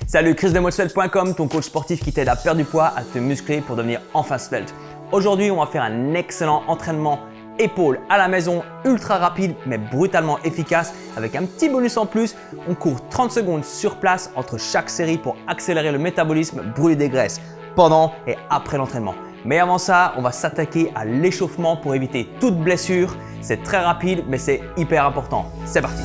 Salut, chrisdemosfeld.com, ton coach sportif qui t'aide à perdre du poids, à te muscler pour devenir enfin svelte. Aujourd'hui, on va faire un excellent entraînement épaules à la maison, ultra rapide mais brutalement efficace. Avec un petit bonus en plus, on court 30 secondes sur place entre chaque série pour accélérer le métabolisme, brûler des graisses pendant et après l'entraînement. Mais avant ça, on va s'attaquer à l'échauffement pour éviter toute blessure. C'est très rapide mais c'est hyper important. C'est parti!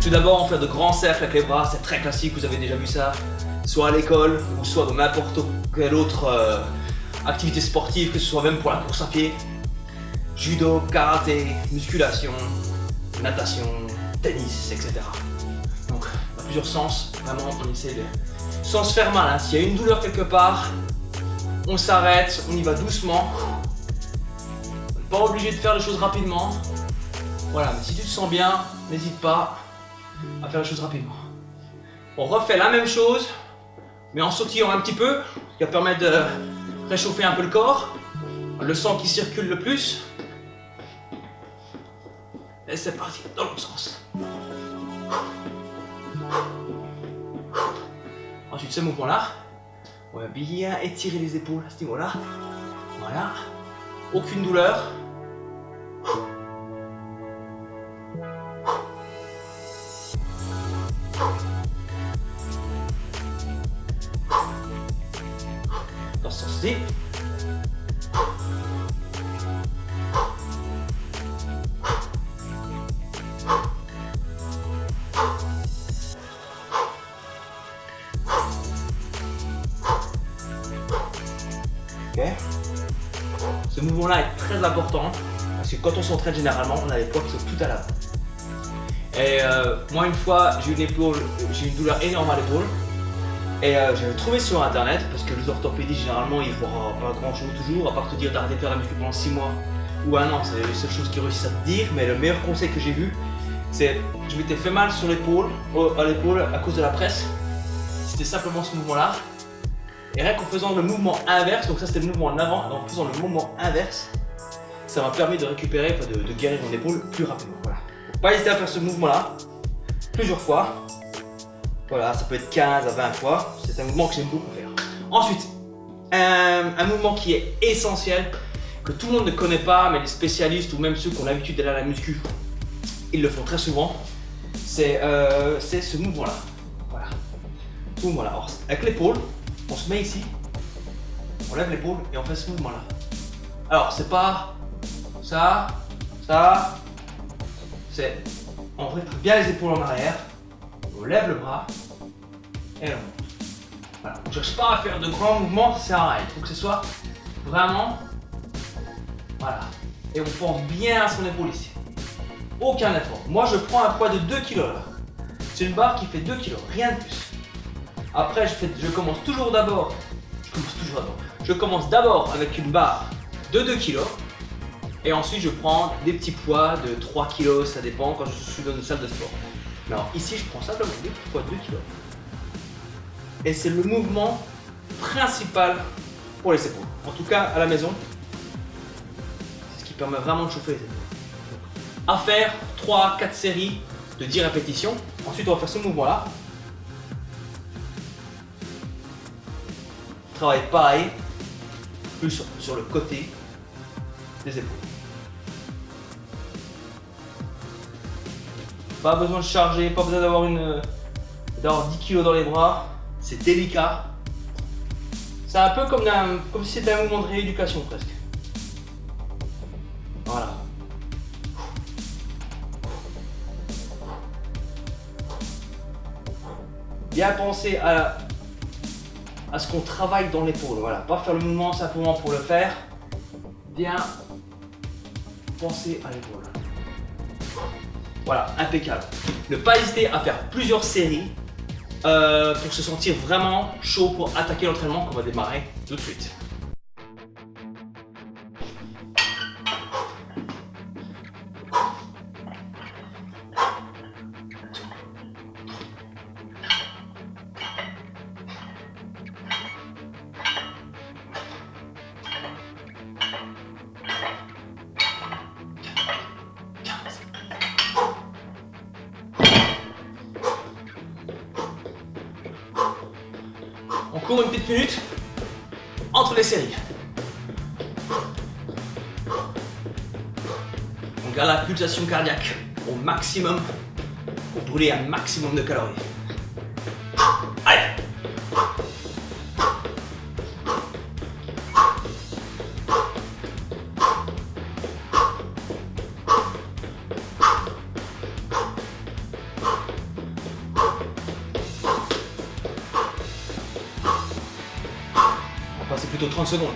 Tout d'abord, on fait de grands cercles avec les bras, c'est très classique, vous avez déjà vu ça, soit à l'école ou soit dans n'importe quelle autre activité sportive, que ce soit même pour la course à pied, judo, karaté, musculation, natation, tennis, etc. Donc, dans plusieurs sens, vraiment, on essaie de, sans se faire mal, hein. S'il y a une douleur quelque part, on s'arrête, on y va doucement. On n'est pas obligé de faire les choses rapidement. Voilà, mais si tu te sens bien, n'hésite pas à faire les choses rapidement. On refait la même chose, mais en sautillant un petit peu, ce qui va permettre de réchauffer un peu le corps, le sang qui circule le plus. Et c'est parti, dans l'autre sens. Ensuite, ce mouvement-là, on va bien étirer les épaules à ce niveau-là. Voilà, aucune douleur. Dans ce sens-ci. Ok. Ce mouvement-là est très important parce que quand on s'entraîne généralement, on a les poids qui sont tout à l'avant. Et moi, une fois, j'ai une douleur énorme à l'épaule. Et j'avais trouvé sur internet, parce que les orthopédistes généralement ils voient pas grand chose toujours, à part te dire d'arrêter de faire la muscu pendant 6 mois ou 1 an, c'est les seules choses qu'ils réussissent à te dire. Mais le meilleur conseil que j'ai vu, c'est je m'étais fait mal sur l'épaule, à cause de la presse. C'était simplement ce mouvement-là. Et rien qu'en faisant le mouvement inverse, donc ça c'était le mouvement en avant, et en faisant le mouvement inverse, ça m'a permis de récupérer, enfin de guérir mon épaule plus rapidement. Voilà. Donc pas hésiter à faire ce mouvement-là plusieurs fois. Voilà, ça peut être 15 à 20 fois, c'est un mouvement que j'aime beaucoup faire. Ensuite, un mouvement qui est essentiel, que tout le monde ne connaît pas, mais les spécialistes ou même ceux qui ont l'habitude d'aller à la muscu, ils le font très souvent, c'est ce mouvement-là. Voilà, ce mouvement-là. Alors, avec l'épaule, on se met ici, on lève l'épaule et on fait ce mouvement-là. Alors, c'est pas ça, c'est on retire bien les épaules en arrière. On lève le bras et on monte. Voilà. On ne cherche pas à faire de grands mouvements, ça sert à rien. Il faut que ce soit vraiment. Voilà. Et on pense bien à son épaule ici. Aucun effort. Moi je prends un poids de 2 kg là. C'est une barre qui fait 2 kg, rien de plus. Après je commence d'abord avec une barre de 2 kg. Et ensuite je prends des petits poids de 3 kg, ça dépend quand je suis dans une salle de sport. Alors ici je prends simplement des petits poids de 2 kg. Et c'est le mouvement principal pour les épaules. En tout cas à la maison, c'est ce qui permet vraiment de chauffer les épaules. Donc, à faire 3-4 séries de 10 répétitions. Ensuite on va faire ce mouvement là. Travaille pareil, plus sur le côté des épaules. Pas besoin de charger, pas besoin d'avoir 10 kg dans les bras, c'est délicat. C'est un peu comme si c'était un mouvement de rééducation presque. Voilà. Bien penser à ce qu'on travaille dans l'épaule, voilà. Pas faire le mouvement simplement pour le faire. Bien penser à l'épaule. Voilà, impeccable. Ne pas hésiter à faire plusieurs séries pour se sentir vraiment chaud pour attaquer l'entraînement qu'on va démarrer tout de suite. cours une petite minute entre les séries. On garde la pulsation cardiaque au maximum pour brûler un maximum de calories. Allez! On va passer plutôt 30 secondes.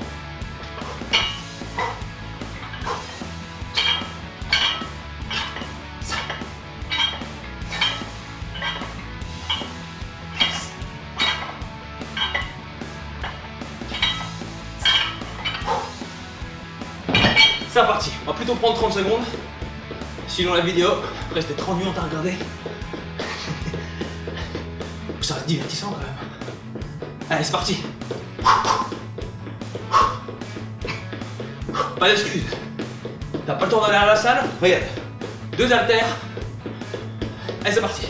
C'est reparti, on va plutôt prendre 30 secondes. Sinon la vidéo, après c'était 30 minutes à regarder. Ça reste divertissant quand même. Allez, c'est parti. Pas d'excuses. T'as pas le temps d'aller à la salle? Regarde. 2 haltères. Allez, c'est parti.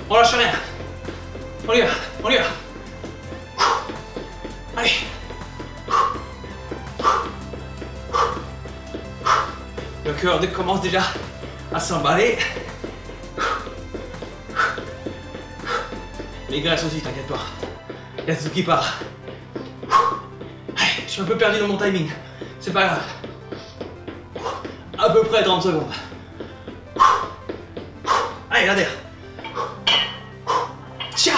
On lâche rien. On y va, on y va. Allez. Le cœur commence déjà à s'emballer. Les graisses aussi, t'inquiète pas. Il y a tout qui part. Allez, je suis un peu perdu dans mon timing. C'est pas grave. À peu près 30 secondes. Allez, l'adhère. Tiens.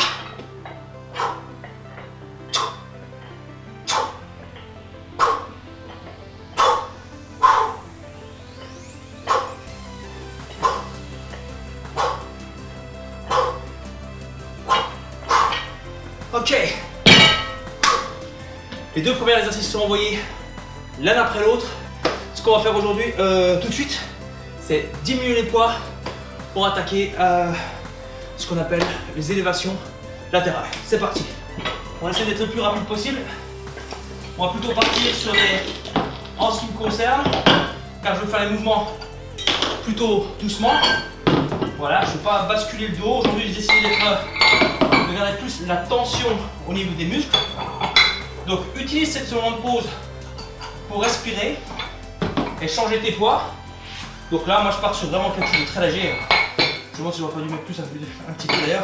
Ok. Les deux premiers exercices sont envoyés l'un après l'autre. Ce qu'on va faire aujourd'hui, tout de suite, c'est diminuer les poids pour attaquer ce qu'on appelle les élévations latérales. C'est parti. On va essayer d'être le plus rapide possible. On va plutôt partir sur les... En ce qui me concerne, car je vais faire les mouvements plutôt doucement. Voilà, je ne vais pas basculer le dos. Aujourd'hui, j'ai décidé de garder plus la tension au niveau des muscles. Donc, utilise cette seconde pause pour respirer et changer tes poids. Donc là, moi, je pars sur vraiment quelque chose de très léger. Je vois si j'aurais pas dû mettre plus un petit peu d'ailleurs.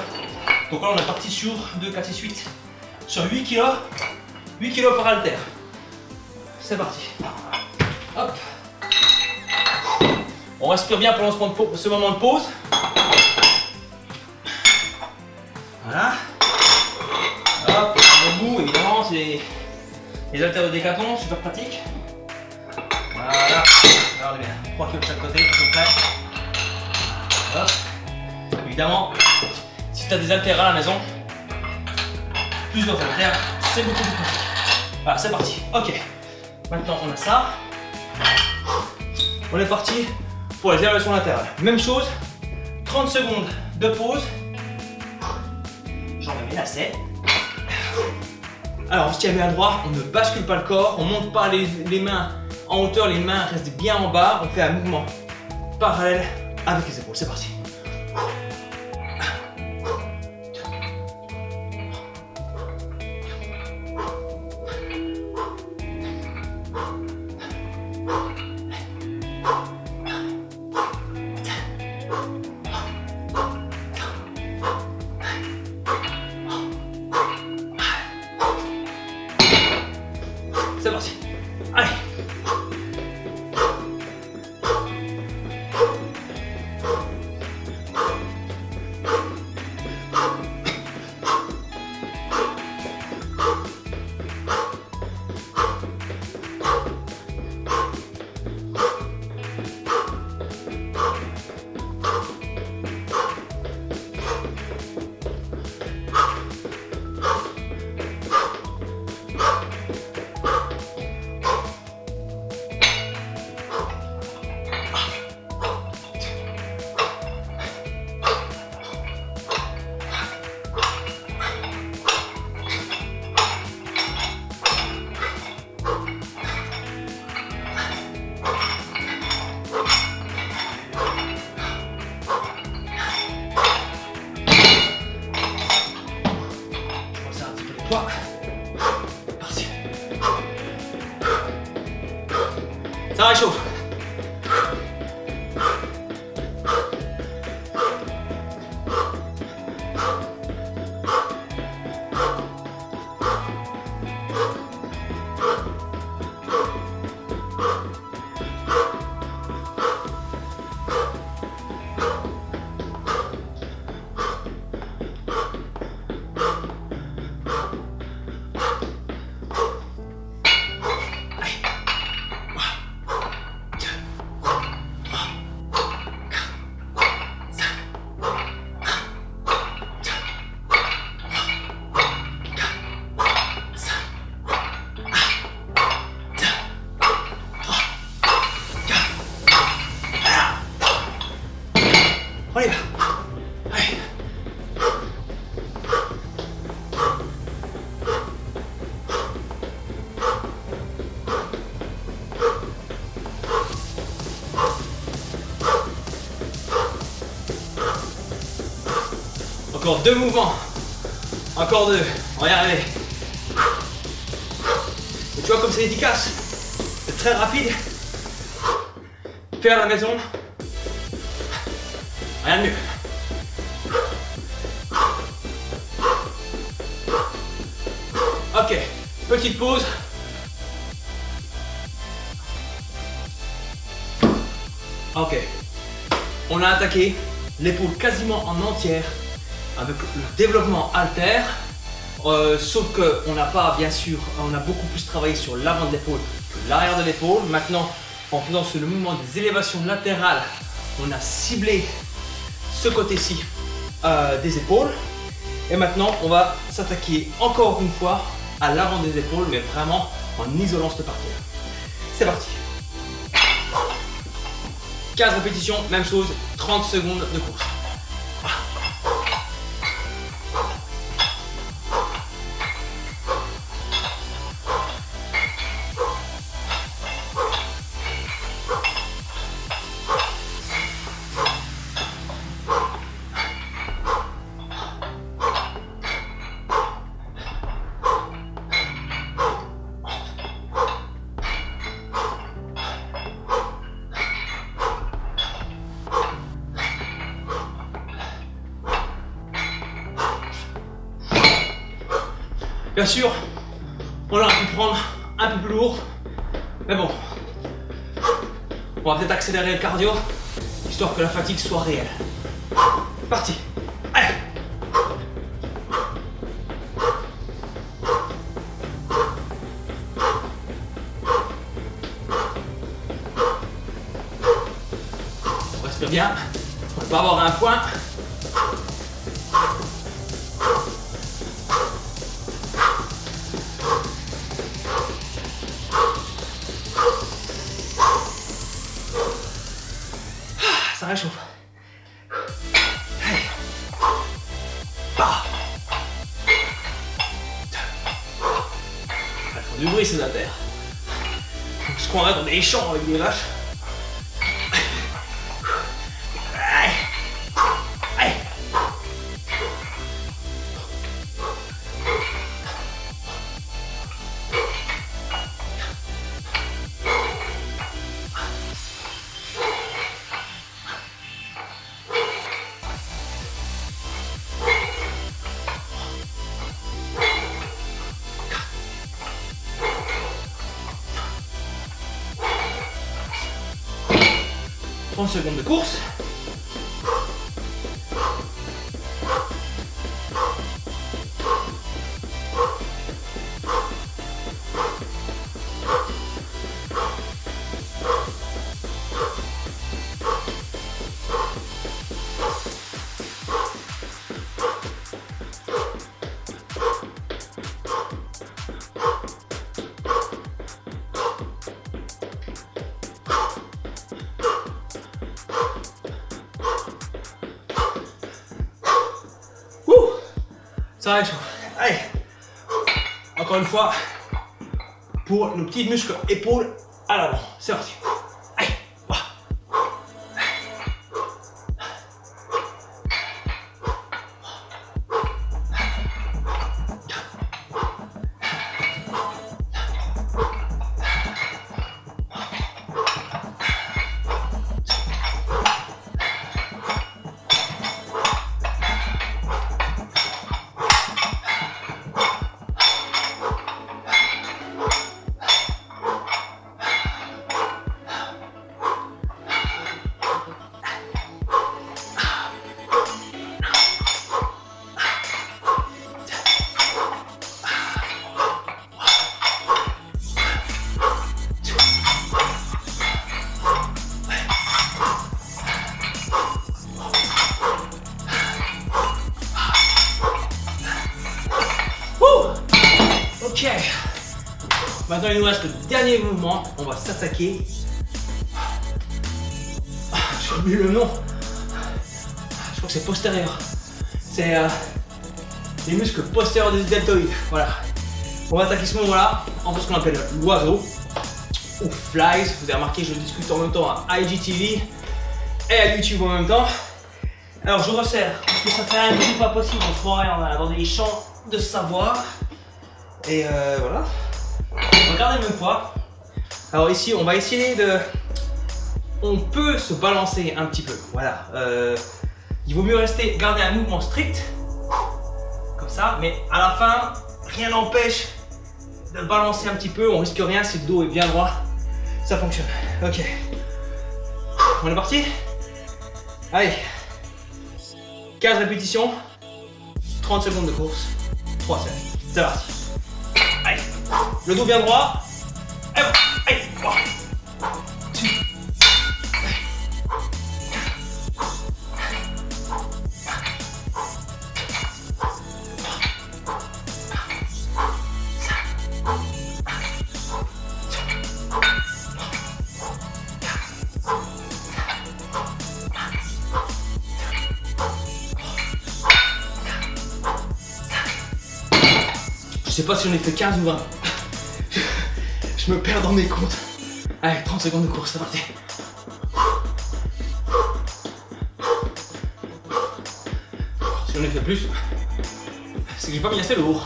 Donc là, on est parti sur 2, 4, 6, 8. Sur 8 kg par haltère. c'est parti. Hop. On respire bien pendant ce moment de pause. Voilà. Hop, un bon bout, évidemment, c'est les haltères de Décathlon, super pratique. Voilà. Regardez bien, 3 kg de chaque côté, à peu près. Hop. Évidemment, si tu as des haltères à la maison, plusieurs haltères, c'est beaucoup plus pratique. Voilà, c'est parti. Ok. Maintenant, on a ça. On est parti pour les élévations latérales. Même chose, 30 secondes de pause. J'en mets mes lacets. Alors, on se tient bien droit, on ne bascule pas le corps, on ne monte pas les mains en hauteur, les mains restent bien en bas. On fait un mouvement parallèle avec les épaules. C'est parti. C'est parti. Allez. Parti. Ça réchauffe. On y va. Allez. Encore 2 mouvements. Encore 2. On va y arriver. Et tu vois comme c'est efficace. C'est très rapide. Faire à la maison. Rien de mieux. Ok, petite pause. Ok, on a attaqué l'épaule quasiment en entière avec le développement halter. Sauf qu'on n'a pas, bien sûr, on a beaucoup plus travaillé sur l'avant de l'épaule que l'arrière de l'épaule. Maintenant, en faisant le mouvement des élévations latérales, on a ciblé ce côté-ci des épaules. Et maintenant, on va s'attaquer encore une fois à l'avant des épaules, mais vraiment en isolant cette partie-là. C'est parti. 15 répétitions, même chose, 30 secondes de course. Bien sûr, on aurait pu prendre un peu plus lourd, Mais bon, on va peut-être accélérer le cardio, histoire que la fatigue soit réelle. Parti. Allez. On respire bien. On va pas avoir un point. Ça réchauffe. Allez. Ah. Elles font du bruit ces haltères. On se croirait dans des champs avec des vaches. Allez. Allez. Trente secondes de course. Ça réchauffe. Allez. Encore une fois, pour nos petits muscles épaules à l'avant. C'est parti. Allez. Ok. Maintenant il nous reste le dernier mouvement. On va s'attaquer. J'ai oublié le nom. Je crois que c'est postérieur. C'est les muscles postérieurs des deltoïdes. Voilà. On va attaquer ce moment-là en ce qu'on appelle l'oiseau ou flies. Vous avez remarqué, je discute en même temps à IGTV et à YouTube en même temps. Alors je resserre parce que ça fait un bruit pas possible. On se croirait dans des champs de savoir. Et voilà. Regardez le même poids. Alors ici, on va essayer de... On peut se balancer un petit peu. Voilà. Il vaut mieux garder un mouvement strict. Comme ça. Mais à la fin, rien n'empêche de balancer un petit peu. On risque rien si le dos est bien droit. Ça fonctionne. Ok. On est parti? Allez. 15 répétitions. 30 secondes de course. 3 sets. C'est parti. Allez, le dos bien droit. Allez, allez. Je sais pas si j'en ai fait 15 ou 20. Je me perds dans mes comptes. Allez, 30 secondes de course, c'est parti. Si j'en ai fait plus, c'est que j'ai pas mis assez lourd.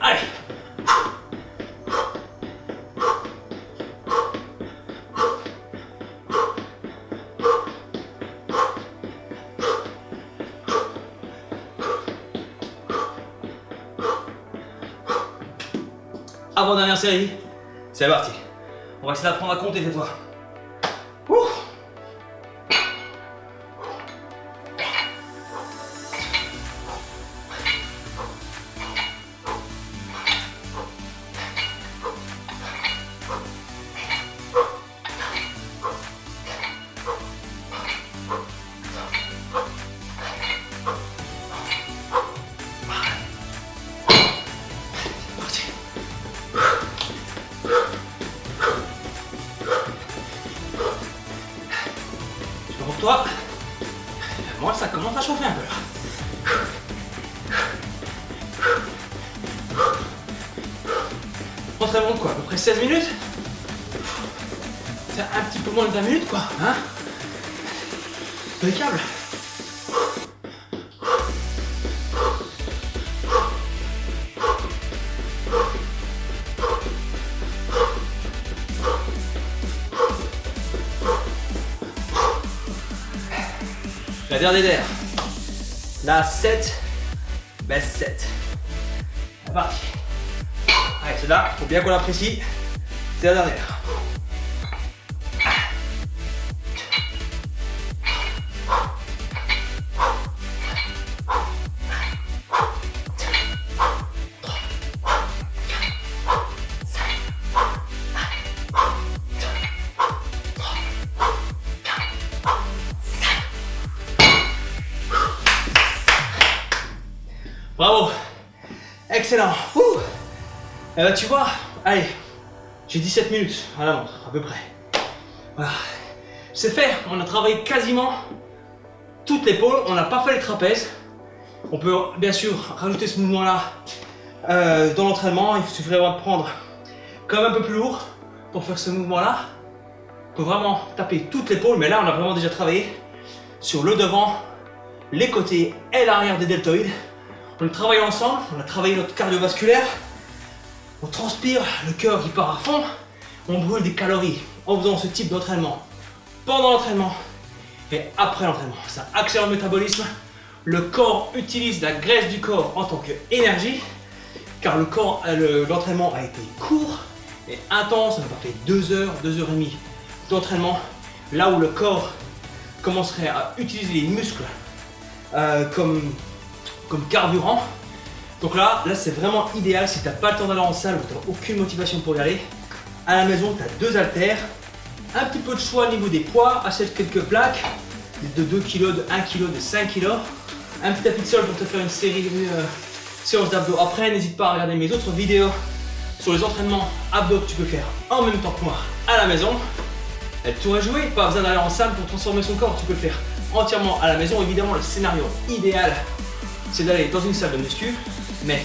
Allez. avant-dernière série. C'est parti. On va essayer d'apprendre à compter cette fois. Ouh. Pour toi, moi ça commence à chauffer un peu là. Entraînement de quoi, à peu près 16 minutes? C'est un petit peu moins de 20 minutes quoi, hein? Impeccable. La dernière, la 7, baisse 7. C'est parti. Allez, c'est là, faut bien qu'on l'apprécie. C'est la dernière. Bravo, excellent. Tu vois, allez, j'ai 17 minutes à la montre, à peu près. Voilà, c'est fait, on a travaillé quasiment toute l'épaule, on n'a pas fait les trapèzes. On peut bien sûr rajouter ce mouvement-là dans l'entraînement, il suffirait de prendre quand même un peu plus lourd pour faire ce mouvement-là. On peut vraiment taper toute l'épaule, mais là on a vraiment déjà travaillé sur le devant, les côtés et l'arrière des deltoïdes. On travaille ensemble, on a travaillé notre cardiovasculaire, on transpire, le cœur qui part à fond, on brûle des calories en faisant ce type d'entraînement pendant l'entraînement et après l'entraînement. Ça accélère le métabolisme, le corps utilise la graisse du corps en tant qu'énergie car l'entraînement a été court et intense, on n'a pas fait 2 heures, 2 heures et demie d'entraînement, là où le corps commencerait à utiliser les muscles comme carburant. Donc là c'est vraiment idéal si tu n'as pas le temps d'aller en salle ou tu n'as aucune motivation pour y aller. À la maison, tu as 2 haltères, un petit peu de choix au niveau des poids, achète quelques plaques de 2 kg, de 1 kg, de 5 kg, un petit tapis de sol pour te faire une séance d'abdos. Après, n'hésite pas à regarder mes autres vidéos sur les entraînements abdos que tu peux faire en même temps que moi à la maison. Elle t'aurait joué, pas besoin d'aller en salle pour transformer son corps, tu peux le faire entièrement à la maison. Évidemment, le scénario idéal c'est d'aller dans une salle de muscu, mais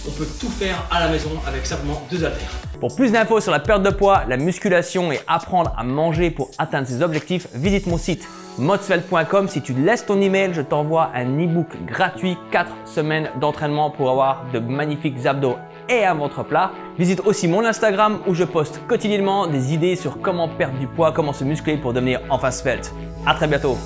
on peut tout faire à la maison avec simplement 2 haltères. Pour plus d'infos sur la perte de poids, la musculation et apprendre à manger pour atteindre ses objectifs, visite mon site modsvelt.com. Si tu laisses ton email, je t'envoie un e-book gratuit 4 semaines d'entraînement pour avoir de magnifiques abdos et un ventre plat. Visite aussi mon Instagram où je poste quotidiennement des idées sur comment perdre du poids, comment se muscler pour devenir enfin svelte. À très bientôt.